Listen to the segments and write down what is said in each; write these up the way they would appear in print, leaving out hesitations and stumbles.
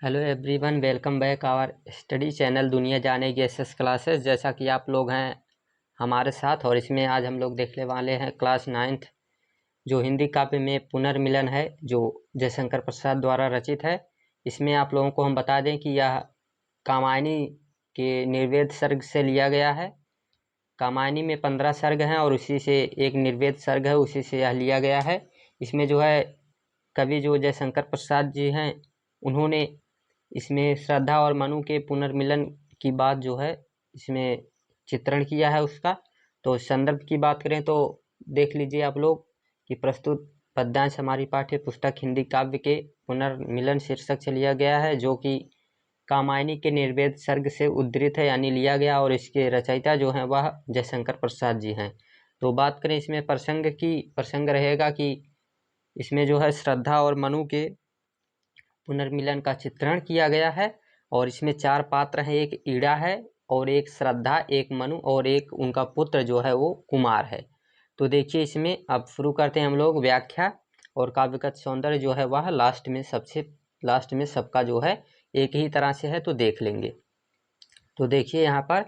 Hello everyone, welcome back our study channel दुनिया जाने की एसएस क्लासेस। जैसा कि आप लोग हैं हमारे साथ, और इसमें आज हम लोग देखने वाले हैं क्लास 9th जो हिंदी काव्य में पुनर्मिलन है, जो जयशंकर प्रसाद द्वारा रचित है। इसमें आप लोगों को हम बता दें कि यह कामायनी के निर्वेद सर्ग से लिया गया है। कामायनी में 15 सर्ग हैं और उसी से एक निर्वेद सर्ग है, उसी से यह लिया गया है। इसमें जो है कवि जो जयशंकर प्रसाद जी हैं, उन्होंने इसमें श्रद्धा और मनु के पुनर्मिलन की बात जो है इसमें चित्रण किया है उसका। तो संदर्भ की बात करें तो देख लीजिए आप लोग कि प्रस्तुत पद्यांश हमारी पाठ्य पुस्तक हिंदी काव्य के पुनर्मिलन शीर्षक से लिया गया है, जो कि कामायनी के निर्वेद सर्ग से उद्धृत है, यानी लिया गया, और इसके रचयिता जो हैं वह जयशंकर प्रसाद जी हैं। तो बात करें इसमें प्रसंग की, प्रसंग रहेगा कि इसमें जो है श्रद्धा और मनु के पुनर्मिलन का चित्रण किया गया है। और इसमें 4 पात्र हैं, एक ईड़ा है और एक श्रद्धा, एक मनु और एक उनका पुत्र जो है वो कुमार है। तो देखिए इसमें अब शुरू करते हैं हम लोग व्याख्या। और काव्यगत सौंदर्य जो है वह लास्ट में, सबसे लास्ट में सबका जो है एक ही तरह से है, तो देख लेंगे। तो देखिए यहाँ पर,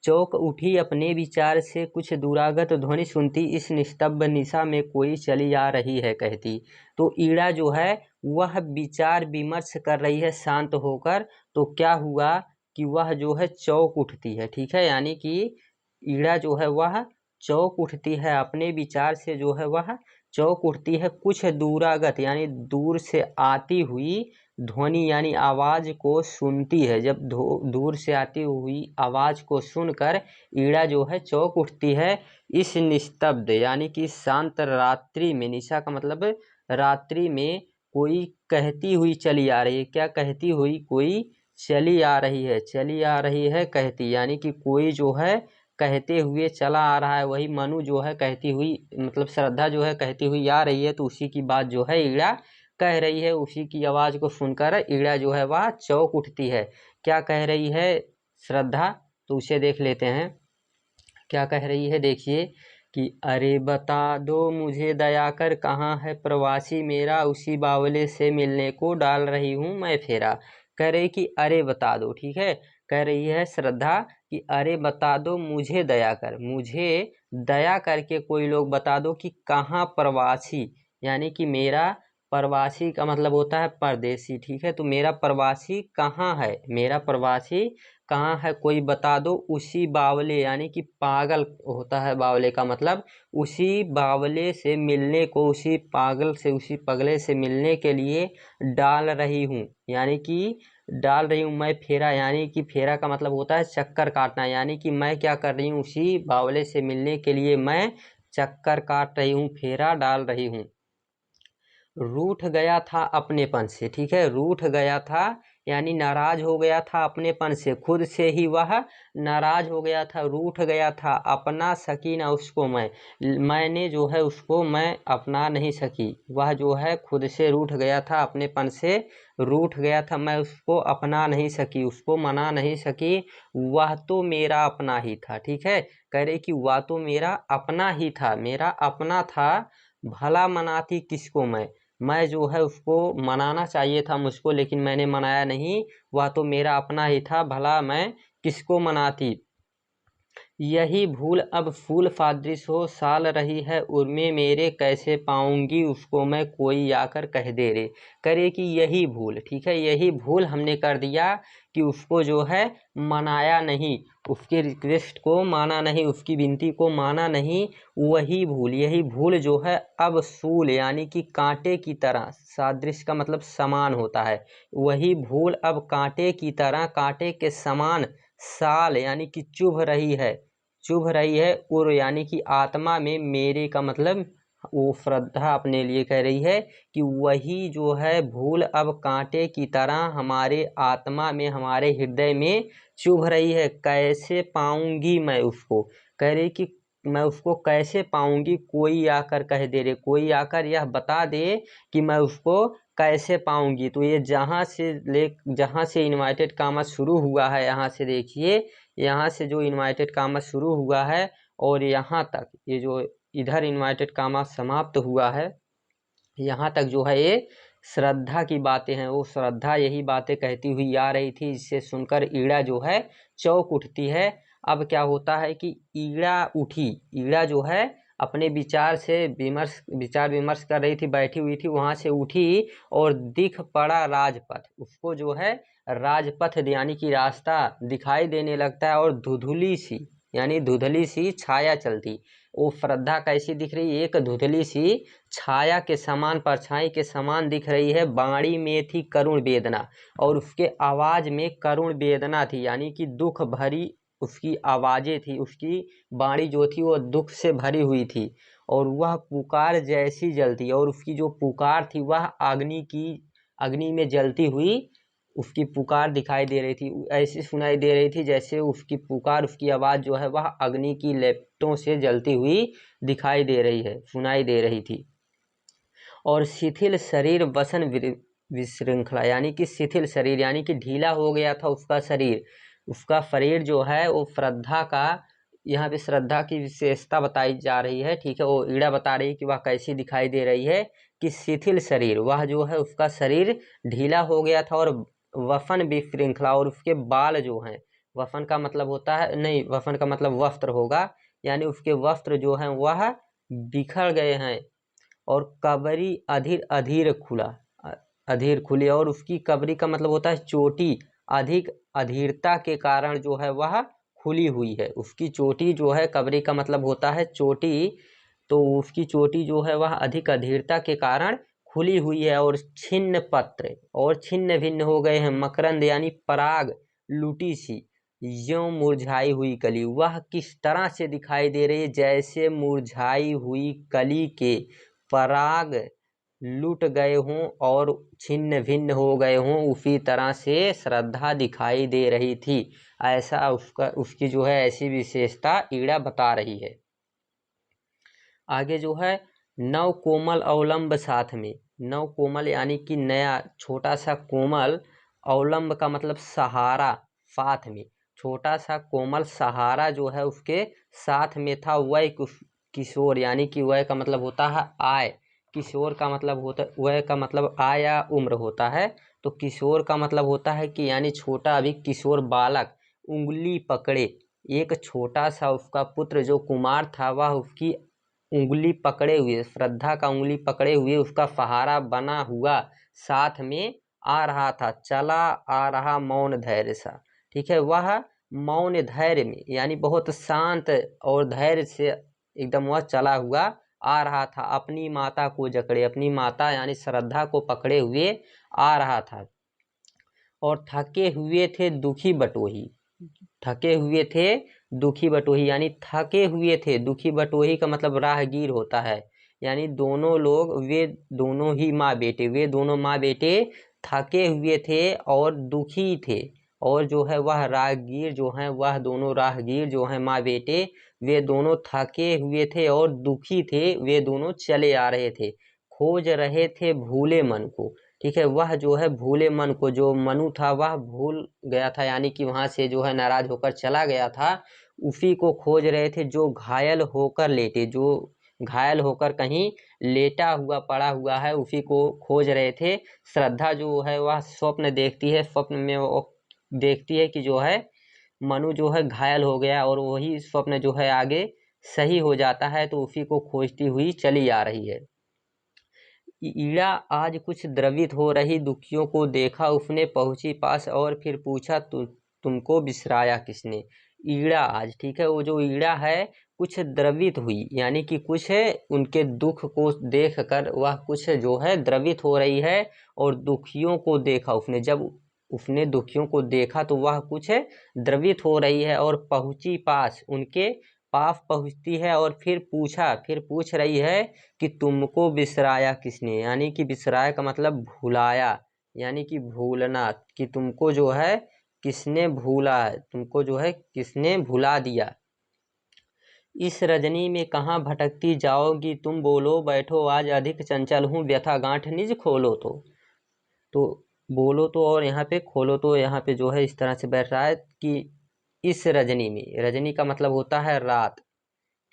चौक उठी अपने विचार से कुछ दूरागत ध्वनि सुनती, इस निस्तब्ध निशा में कोई चली आ रही है कहती। तो ईड़ा जो है वह विचार विमर्श कर रही है शांत होकर। तो क्या हुआ कि वह जो है चौक उठती है, ठीक है, यानी कि ईड़ा जो है वह चौक उठती है अपने विचार से, जो है वह चौक उठती है कुछ दूरागत यानी दूर से आती हुई ध्वनि यानी आवाज को सुनती है। जब दूर से आती हुई आवाज को सुनकर ईड़ा जो है चौक उठती है इस निस्तब्ध यानी कि शांत रात्रि में। निशा का मतलब रात्रि में कोई कहती हुई चली आ रही है। क्या कहती हुई? कोई चली आ रही है, चली आ रही है कहती, यानी कि कोई जो है कहते हुए चला आ रहा है। वही मनु जो है कहती हुई, मतलब श्रद्धा जो है कहती हुई आ रही है, तो उसी की बात जो है ईड़ा कह रही है। उसी की आवाज को सुनकर ईड़ा जो है वह चौक उठती है। क्या कह रही है श्रद्धा? तो उसे देख लेते हैं क्या कह रही है। देखिए कि अरे बता दो मुझे दया कर, कहाँ है प्रवासी मेरा, उसी बावले से मिलने को डाल रही हूँ मैं फेरा। कह रही कि अरे बता दो, ठीक है, कह रही है श्रद्धा कि अरे बता दो मुझे दया कर, मुझे दया करके कोई लोग बता दो कि कहाँ प्रवासी, यानी कि मेरा प्रवासी का मतलब होता है परदेसी, ठीक है। तो मेरा प्रवासी कहाँ है, मेरा प्रवासी कहाँ है कोई बता दो, उसी बावले यानी कि पागल होता है बावले का मतलब, उसी बावले से मिलने को, उसी पागल से, उसी पगले से मिलने के लिए डाल रही हूँ, यानी कि डाल रही हूँ मैं फेरा, यानी कि फेरा का मतलब होता है चक्कर काटना, यानी कि मैं क्या कर रही हूँ, उसी बावले से मिलने के लिए मैं चक्कर काट रही हूँ, फेरा डाल रही हूँ। रूठ गया था अपनेपन से, ठीक है, रूठ गया था यानी नाराज हो गया था अपनेपन से, खुद से ही वह नाराज हो गया था, रूठ गया था, अपना सकी ना उसको मैंने जो है उसको मैं अपना नहीं सकी। वह जो है खुद से रूठ गया था, अपनेपन से रूठ गया था, मैं उसको अपना नहीं सकी, उसको मना नहीं सकी। वह तो मेरा अपना ही था, ठीक है, कह रही कि वह तो मेरा अपना ही था, मेरा अपना था, भला मनाती किसको मैं जो है उसको मनाना चाहिए था मुझको, लेकिन मैंने मनाया नहीं। वह तो मेरा अपना ही था, भला मैं किसको मनाती। यही भूल अब फूल फादृश हो, साल रही है उर्मे मेरे, कैसे पाऊंगी उसको मैं, कोई आकर कह दे रे। करे कि यही भूल, ठीक है, यही भूल हमने कर दिया कि उसको जो है मनाया नहीं, उसके रिक्वेस्ट को माना नहीं, उसकी विनती को माना नहीं। वही भूल, यही भूल जो है अब सूल यानी कि कांटे की तरह, सादृश का मतलब समान होता है, वही भूल अब कांटे की तरह, कांटे के समान साल यानी कि चुभ रही है, चुभ रही है। उर यानी कि आत्मा में, मेरे का मतलब वो श्रद्धा अपने लिए कह रही है कि वही जो है भूल अब कांटे की तरह हमारे आत्मा में, हमारे हृदय में चुभ रही है। कैसे पाऊंगी मैं उसको, कह रही कि मैं उसको कैसे पाऊंगी, कोई आकर कह दे रे, कोई आकर यह बता दे कि मैं उसको कैसे पाऊंगी। तो ये जहाँ से इन्वर्टेड कामा शुरू हुआ है, यहाँ से देखिए, यहाँ से जो इन्वर्टेड कामा शुरू हुआ है और यहाँ तक ये जो इधर इन्वर्टेड कामा समाप्त हुआ है, यहाँ तक जो है ये श्रद्धा की बातें हैं। वो श्रद्धा यही बातें कहती हुई आ रही थी, जिसे सुनकर ईड़ा जो है चौंक उठती है। अब क्या होता है कि ईड़ा उठी, ईड़ा जो है अपने विचार विमर्श कर रही थी, बैठी हुई थी, वहां से उठी और दिख पड़ा राजपथ। उसको जो है राजपथ यानी कि रास्ता दिखाई देने लगता है, और धुंधली सी यानी धुंधली सी छाया चलती। वो श्रद्धा कैसी दिख रही है? एक धुंधली सी छाया के समान, परछाई के समान दिख रही है। बाणी में थी करुण वेदना, और उसके आवाज में करुण वेदना थी, यानी कि दुख भरी उसकी आवाजें थी। उसकी बाणी जो थी वो दुख से भरी हुई थी, और वह पुकार जैसी जलती, और उसकी जो पुकार थी वह अग्नि में जलती हुई उसकी पुकार दिखाई दे रही थी। ऐसी सुनाई दे रही थी जैसे उसकी पुकार, उसकी आवाज़ जो है वह अग्नि की लपटों से जलती हुई दिखाई दे रही है, सुनाई दे रही थी। और शिथिल शरीर वसन विशृंखला, यानी कि शिथिल शरीर यानी कि ढीला हो गया था उसका शरीर। उसका शरीर जो है वो श्रद्धा का, यहाँ पे श्रद्धा की विशेषता बताई जा रही है, ठीक है। वो ईड़ा बता रही है कि वह कैसी दिखाई दे रही है कि शिथिल शरीर, वह जो है उसका शरीर ढीला हो गया था। और वफन विशृंखला, और उसके बाल जो हैं, वफन का मतलब होता है, नहीं, वफन का मतलब वस्त्र होगा, यानी उसके वस्त्र जो हैं वह बिखर गए हैं। और कबरी अधीर अधीर खुली, और उसकी कबरी का मतलब होता है चोटी, अधिक अधीरता के कारण जो है वह खुली हुई है। उसकी चोटी जो है, कबरी का मतलब होता है चोटी, तो उसकी चोटी जो है वह अधिक अधीरता के कारण खुली हुई है। और छिन्न पत्र, और छिन्न भिन्न हो गए हैं। मकरंद यानी पराग लूटी सी, यों मुरझाई हुई कली, वह किस तरह से दिखाई दे रही है? जैसे मुरझाई हुई कली के पराग लुट गए हों और छिन्न भिन्न हो गए हों, उसी तरह से श्रद्धा दिखाई दे रही थी। ऐसा उसकी जो है ऐसी विशेषता ईड़ा बता रही है। आगे जो है नव कोमल अवलंब साथ में, नव कोमल यानी कि नया, छोटा सा कोमल, अवलंब का मतलब सहारा, साथ में छोटा सा कोमल सहारा जो है उसके साथ में था। वह किशोर, यानी कि वह का मतलब होता है आय, किशोर का मतलब होता है, वह का मतलब आया उम्र होता है। तो किशोर का मतलब होता है कि यानी छोटा, अभी किशोर बालक उंगली पकड़े। एक छोटा सा उसका पुत्र जो कुमार था वह उसकी उंगली पकड़े हुए, श्रद्धा का उंगली पकड़े हुए उसका सहारा बना हुआ साथ में आ रहा था। चला आ रहा मौन धैर्य सा, ठीक है। वह मौन धैर्य में यानी बहुत शांत और धैर्य से एकदम वह चला हुआ आ रहा था। अपनी माता को जकड़े, अपनी माता यानी श्रद्धा को पकड़े हुए आ रहा था। और थके हुए थे दुखी बटोही, थके हुए थे दुखी बटोही, यानी थके हुए थे। दुखी बटोही का मतलब राहगीर होता है, यानी दोनों लोग, वे दोनों ही माँ बेटे, वे दोनों माँ बेटे थके हुए थे और दुखी थे। और जो है वह राहगीर जो हैं, वह दोनों राहगीर जो हैं माँ बेटे, वे दोनों थके हुए थे और दुखी थे। वे दोनों चले आ रहे थे, खोज रहे थे भूले मन को, ठीक है। वह जो है भूले मन को, जो मनु था वह भूल गया था, यानी कि वहां से जो है नाराज होकर चला गया था। उसी को खोज रहे थे जो घायल होकर लेटे, जो घायल होकर कहीं लेटा हुआ पड़ा हुआ है, उसी को खोज रहे थे। श्रद्धा जो है वह स्वप्न देखती है, स्वप्न में वो देखती है कि जो है मनु जो है घायल हो गया, और वही स्वप्न जो है आगे सही हो जाता है, तो उसी को खोजती हुई चली आ रही है। ईड़ा आज कुछ द्रवित हो रही दुखियों को देखा, उसने पहुंची पास और फिर पूछा, तुमको बिसराया किसने? ईड़ा आज, ठीक है, वो जो ईड़ा है कुछ द्रवित हुई, यानी कि कुछ उनके दुख को देखकर वह कुछ जो है द्रवित हो रही है। और दुखियों को देखा उसने, जब उसने दुखियों को देखा तो वह कुछ द्रवित हो रही है। और पहुंची पास, उनके पास पहुंचती है, और फिर पूछ रही है कि तुमको बिसराया किसने, यानी कि बिसराया का मतलब भुलाया, यानी कि भूलना, कि तुमको जो है किसने भूला है, तुमको जो है किसने भुला दिया। इस रजनी में कहाँ भटकती जाओगी तुम, बोलो बैठो आज अधिक चंचल हूँ, व्यथा गांठ निज खोलो तो बोलो तो, और यहाँ पे खोलो तो, यहाँ पे जो है इस तरह से बैठ रहा है कि इस रजनी में, रजनी का मतलब होता है रात,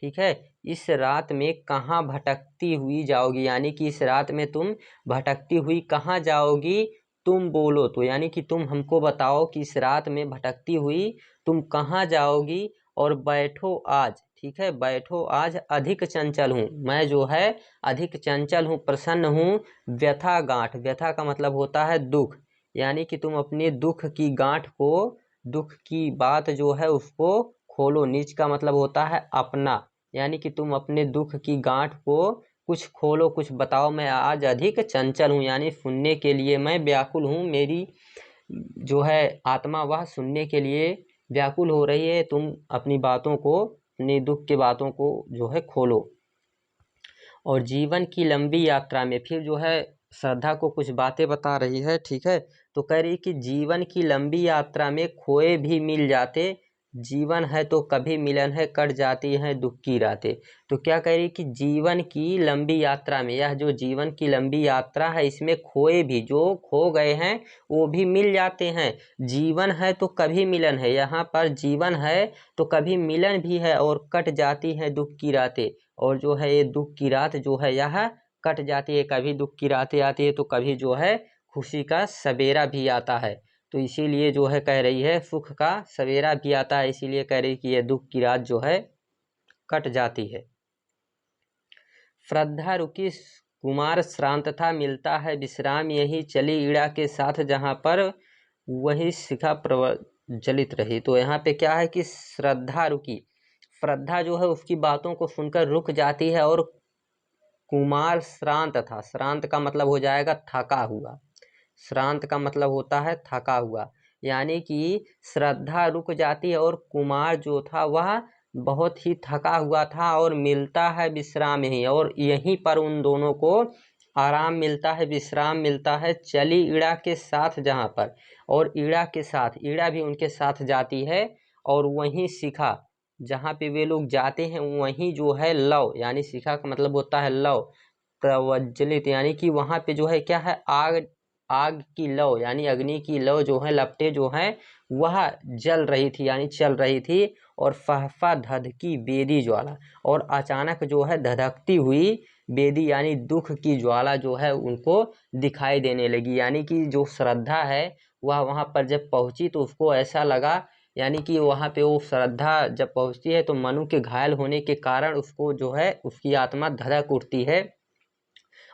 ठीक है। इस रात में कहाँ भटकती हुई जाओगी, यानी कि इस रात में तुम भटकती हुई कहाँ जाओगी, तुम बोलो। तो यानी कि तुम हमको बताओ कि इस रात में भटकती हुई तुम कहाँ जाओगी। और बैठो आज, ठीक है, बैठो आज अधिक चंचल हूँ, मैं जो है अधिक चंचल हूँ, प्रसन्न हूँ। व्यथा गांठ, व्यथा का मतलब होता है दुख, यानी कि तुम अपने दुख की गांठ को, दुख की बात जो है उसको खोलो। नीच का मतलब होता है अपना, यानी कि तुम अपने दुख की गांठ को कुछ खोलो, कुछ बताओ। मैं आज अधिक चंचल हूँ, यानी सुनने के लिए मैं व्याकुल हूँ, मेरी जो है आत्मा वह सुनने के लिए व्याकुल हो रही है। तुम अपनी बातों को, अपनी दुख की बातों को जो है खोलो। और जीवन की लंबी यात्रा में फिर जो है श्रद्धा को कुछ बातें बता रही है, ठीक है। तो कह रही कि जीवन की लंबी यात्रा में खोए भी मिल जाते, जीवन है तो कभी मिलन है, कट जाती हैं दुख की रातें। तो क्या कह रही कि जीवन की लंबी यात्रा में, यह जो जीवन की लंबी यात्रा है इसमें खोए भी, जो खो गए हैं वो भी मिल जाते हैं। जीवन है तो कभी मिलन है, यहाँ पर जीवन है तो कभी मिलन भी है, और कट जाती हैं दुख की रातें। और जो है ये दुख की रात जो है यह कट जाती है, कभी दुख की रातें आती है तो कभी जो है खुशी का सवेरा भी आता है। तो इसीलिए जो है कह रही है सुख का सवेरा भी आता है, इसीलिए कह रही कि यह दुख की रात जो है कट जाती है। श्रद्धा रुकी कुमार श्रांत था, मिलता है विश्राम यही, चली ईड़ा के साथ जहाँ पर वही शिखा प्रज्वलित रही। तो यहाँ पे क्या है कि श्रद्धा रुकी, श्रद्धा जो है उसकी बातों को सुनकर रुक जाती है, और कुमार श्रांत था, श्रांत का मतलब हो जाएगा थका हुआ, श्रांत का मतलब होता है थका हुआ, यानी कि श्रद्धा रुक जाती है और कुमार जो था वह बहुत ही थका हुआ था, और मिलता है विश्राम यहीं, और यहीं पर उन दोनों को आराम मिलता है, विश्राम मिलता है। चली ईड़ा के साथ जहाँ पर, और ईड़ा के साथ, ईड़ा भी उनके साथ जाती है, और वहीं शिखा जहाँ पे वे लोग जाते हैं वहीं जो है लव, यानी शिखा का मतलब होता है लव, प्रज्वलित, यानी कि वहाँ पे जो है क्या है आग, आग की लौ, यानी अग्नि की लौ जो है, लपटें जो हैं वह जल रही थी, यानी चल रही थी। और फहफा धधकी बेदी ज्वाला, और अचानक जो है धधकती हुई बेदी यानी दुख की ज्वाला जो है उनको दिखाई देने लगी। यानी कि जो श्रद्धा है वह वहाँ पर जब पहुँची तो उसको ऐसा लगा, यानी कि वहाँ पे वो श्रद्धा जब पहुँचती है तो मनु के घायल होने के कारण उसको जो है उसकी आत्मा धधक उठती है,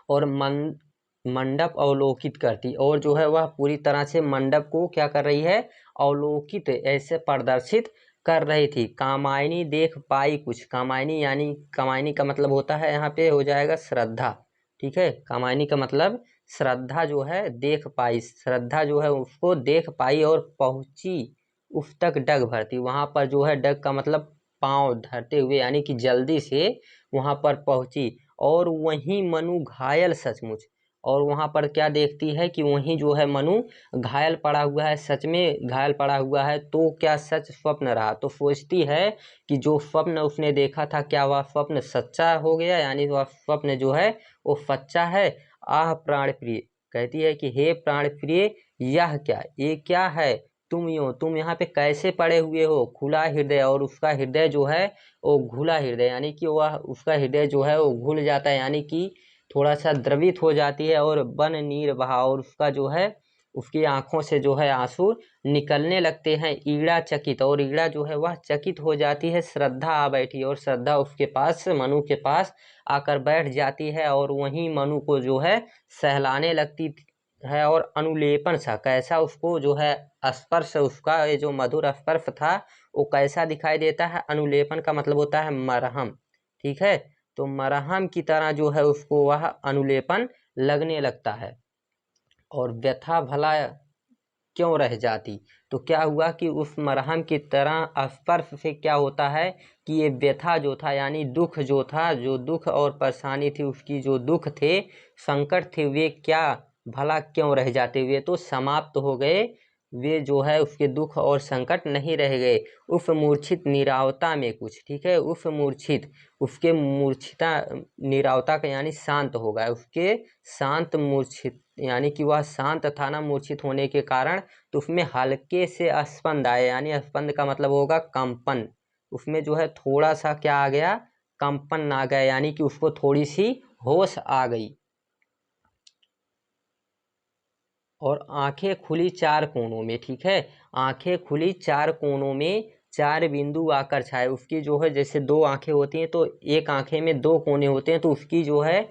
और मंडप अवलोकित करती, और जो है वह पूरी तरह से मंडप को क्या कर रही है, अवलोकित ऐसे प्रदर्शित कर रही थी। कामायनी देख पाई कुछ, कामायनी यानी कामायनी का मतलब होता है यहाँ पे हो जाएगा श्रद्धा, ठीक है। कामायनी का मतलब श्रद्धा जो है देख पाई, श्रद्धा जो है उसको देख पाई और पहुंची उस तक डग भरती, वहां पर जो है डग का मतलब पांव धरते हुए, यानी कि जल्दी से वहां पर पहुंची। और वहीं मनु घायल सचमुच, और वहां पर क्या देखती है कि वहीं जो है मनु घायल पड़ा हुआ है, सच में घायल पड़ा हुआ है। तो क्या सच स्वप्न रहा, तो सोचती है कि जो स्वप्न उसने देखा था क्या वह स्वप्न सच्चा हो गया, यानी वह स्वप्न जो है वो सच्चा है। आह प्राण प्रिय, कहती है कि हे प्राण प्रिय यह क्या, ये क्या है, तुम यहाँ पे कैसे पड़े हुए हो, खुला हृदय, और उसका हृदय जो है वो घुला हृदय, यानी कि वह उसका हृदय जो है वो घुल जाता है, यानी कि थोड़ा सा द्रवित हो जाती है, और बन नीर बहा, और उसका जो है उसकी आंखों से जो है आंसू निकलने लगते हैं। ईड़ा चकित, और ईड़ा जो है वह चकित हो जाती है। श्रद्धा आ बैठी, और श्रद्धा उसके पास, मनु के पास आकर बैठ जाती है, और वहीं मनु को जो है सहलाने लगती है, और अनुलेपन सा, कैसा उसको जो है स्पर्श, उसका ये जो मधुर स्पर्श था वो कैसा दिखाई देता है, अनुलेपन का मतलब होता है मरहम, ठीक है। तो मरहम की तरह जो है उसको वह अनुलेपन लगने लगता है। और व्यथा भला क्यों रह जाती, तो क्या हुआ कि उस मरहम की तरह स्पर्श से क्या होता है कि ये व्यथा जो था, यानी दुख जो था, जो दुख और परेशानी थी उसकी, जो दुख थे, संकट थे, वे क्या भला क्यों रह जाते, वे तो समाप्त हो गए, वे जो है उसके दुख और संकट नहीं रह गए। उस मूर्छित नीरावता में कुछ, ठीक है, उस मूर्छित, उसके मूर्छिता नीरावता का यानी शांत हो गया, उसके शांत मूर्छित, यानी कि वह शांत था ना मूर्छित होने के कारण, तो उसमें हल्के से स्पंद आए, यानी स्पंद का मतलब होगा कंपन, उसमें जो है थोड़ा सा क्या आ गया, कंपन आ गया, यानी कि उसको थोड़ी सी होश आ गई। और आंखें खुली चार कोनों में, ठीक है, आंखें खुली चार कोनों में चार बिंदु आकर छाए। उसकी जो है जैसे दो आंखें होती हैं तो एक आंखें में दो कोने होते हैं, तो उसकी जो है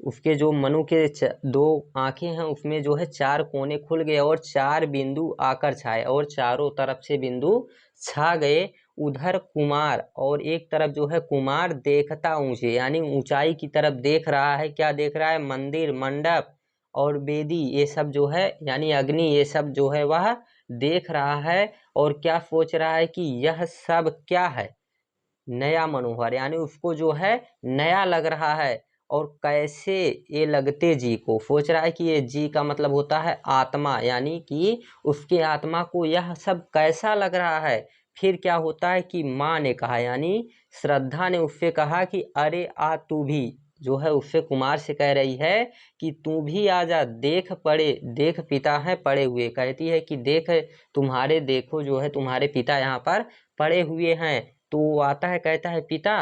उसके जो मनु के दो आंखें हैं उसमें जो है चार कोने खुल गए और चार बिंदु आकर छाए और चारों तरफ से बिंदु छा गए। उधर कुमार, और एक तरफ जो है कुमार देखता ऊंचे, यानी ऊंचाई की तरफ देख रहा है। क्या देख रहा है? मंदिर, मंडप और वेदी, ये सब जो है यानी अग्नि, ये सब जो है वह देख रहा है। और क्या सोच रहा है कि यह सब क्या है? नया मनोहर, यानी उसको जो है नया लग रहा है। और कैसे ये लगते जी को सोच रहा है कि ये जी का मतलब होता है आत्मा, यानी कि उसके आत्मा को यह सब कैसा लग रहा है। फिर क्या होता है कि माँ ने कहा, यानी श्रद्धा ने उससे कहा कि अरे आ तू भी, जो है उससे कुमार से कह रही है कि तू भी आ जा, देख पड़े, देख पिता है पड़े हुए। कहती है कि देख तुम्हारे, देखो जो है तुम्हारे पिता यहाँ पर पड़े हुए हैं। तो वो आता है, कहता है पिता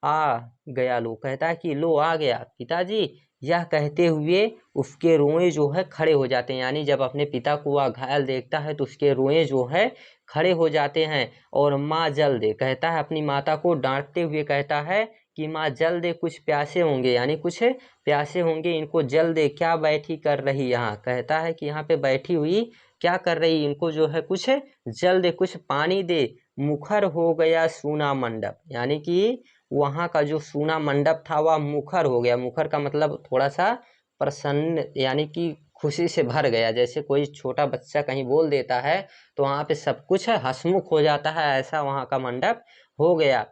आ गया लो, कहता है कि लो आ गया पिताजी। यह कहते हुए उसके रोए जो है खड़े हो जाते हैं, यानी जब अपने पिता को वह घायल देखता है तो उसके रोए जो है खड़े हो जाते हैं। और माँ जल दे, कहता है अपनी माता को डांटते हुए कहता है कि माँ जल दे, कुछ प्यासे होंगे, यानी कुछ प्यासे होंगे, इनको जल दे। क्या बैठी कर रही यहाँ, कहता है कि यहाँ पे बैठी हुई क्या कर रही, इनको जो है कुछ जल दे, कुछ पानी दे। मुखर हो गया सूना मंडप, यानी कि वहाँ का जो सूना मंडप था वह मुखर हो गया। मुखर का मतलब थोड़ा सा प्रसन्न, यानी कि खुशी से भर गया। जैसे कोई छोटा बच्चा कहीं बोल देता है तो वहाँ पे सब कुछ हंसमुख हो जाता है, ऐसा वहाँ का मंडप हो गया।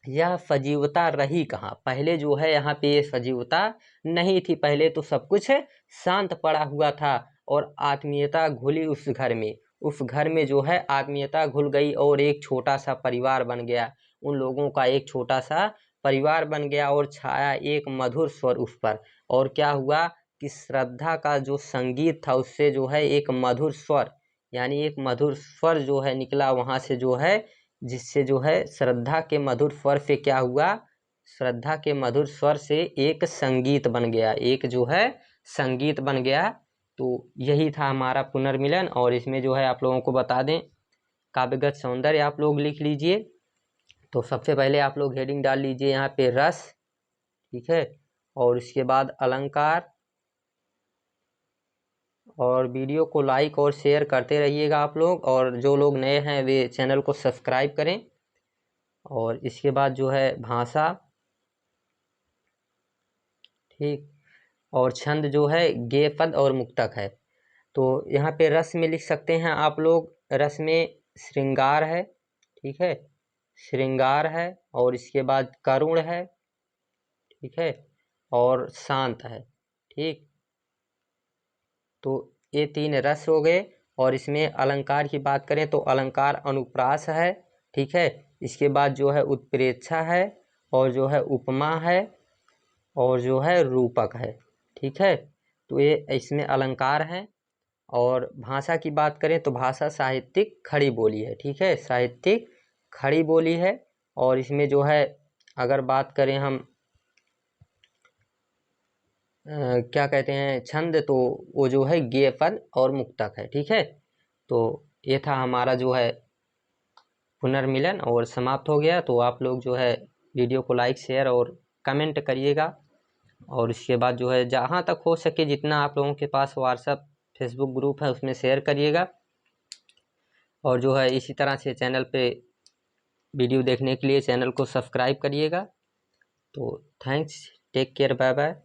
यह सजीवता रही कहाँ? पहले जो है यहाँ पे ये सजीवता नहीं थी, पहले तो सब कुछ शांत पड़ा हुआ था और आत्मीयता घुली उस घर में। उस घर में जो है आत्मीयता घुल गई और एक छोटा सा परिवार बन गया। उन लोगों का एक छोटा सा परिवार बन गया और छाया एक मधुर स्वर उस पर। और क्या हुआ कि श्रद्धा का जो संगीत था उससे जो है एक मधुर स्वर, यानी एक मधुर स्वर जो है निकला वहाँ से, जो है जिससे जो है श्रद्धा के मधुर स्वर से क्या हुआ, श्रद्धा के मधुर स्वर से एक संगीत बन गया, एक जो है संगीत बन गया। तो यही था हमारा पुनर्मिलन। और इसमें जो है आप लोगों को बता दें, काव्यगत सौंदर्य आप लोग लिख लीजिए। तो सबसे पहले आप लोग हेडिंग डाल लीजिए यहाँ पे रस, ठीक है, और इसके बाद अलंकार। और वीडियो को लाइक और शेयर करते रहिएगा आप लोग, और जो लोग नए हैं वे चैनल को सब्सक्राइब करें। और इसके बाद जो है भाषा, ठीक, और छंद जो है गेय पद और मुक्तक है। तो यहाँ पे रस में लिख सकते हैं आप लोग, रस में श्रृंगार है, ठीक है, श्रृंगार है, और इसके बाद करुण है, ठीक है, और शांत है, ठीक। तो ये तीन रस हो गए। और इसमें अलंकार की बात करें तो अलंकार अनुप्रास है, ठीक है, इसके बाद जो है उत्प्रेक्षा है, और जो है उपमा है, और जो है रूपक है, ठीक है। तो ये इसमें अलंकार हैं। और भाषा की बात करें तो भाषा साहित्यिक खड़ी बोली है, ठीक है, साहित्यिक खड़ी बोली है। और इसमें जो है अगर बात करें हम क्या कहते हैं छंद, तो वो जो है गेय पद और मुक्तक है, ठीक है। तो ये था हमारा जो है पुनर्मिलन और समाप्त हो गया। तो आप लोग जो है वीडियो को लाइक शेयर और कमेंट करिएगा। और इसके बाद जो है जहाँ तक हो सके जितना आप लोगों के पास व्हाट्सएप फेसबुक ग्रुप है उसमें शेयर करिएगा। और जो है इसी तरह से चैनल पे वीडियो देखने के लिए चैनल को सब्सक्राइब करिएगा। तो thanks, take care, bye bye.